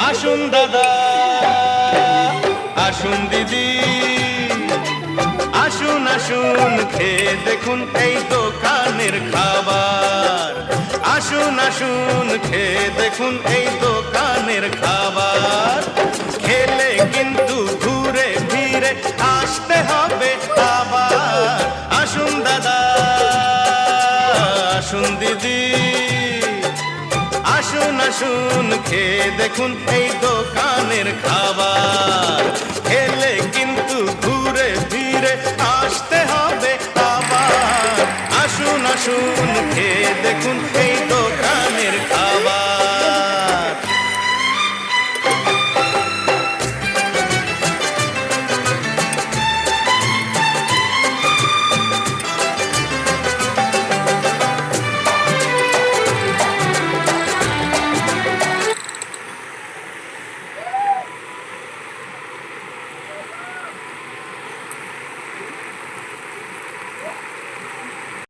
আসুন দাদা, আসুন দিদি, আসুন আসুন খেয়ে দেখুন এই দোকানের খাবার। আসুন আসুন খেয়ে দেখুন এই দোকানের খাবার। খেলে কিন্তু ঘুরে ফিরে আসতে হবে আবার। আসুন দাদা, আসুন দিদি, আসুন আসুন খেয়ে দেখুন এই দোকানের খাবার। খেলে কিন্তু ঘুরে ফিরে আসতে হবে আবার। আসুন আসুন খেয়ে দেখুন এই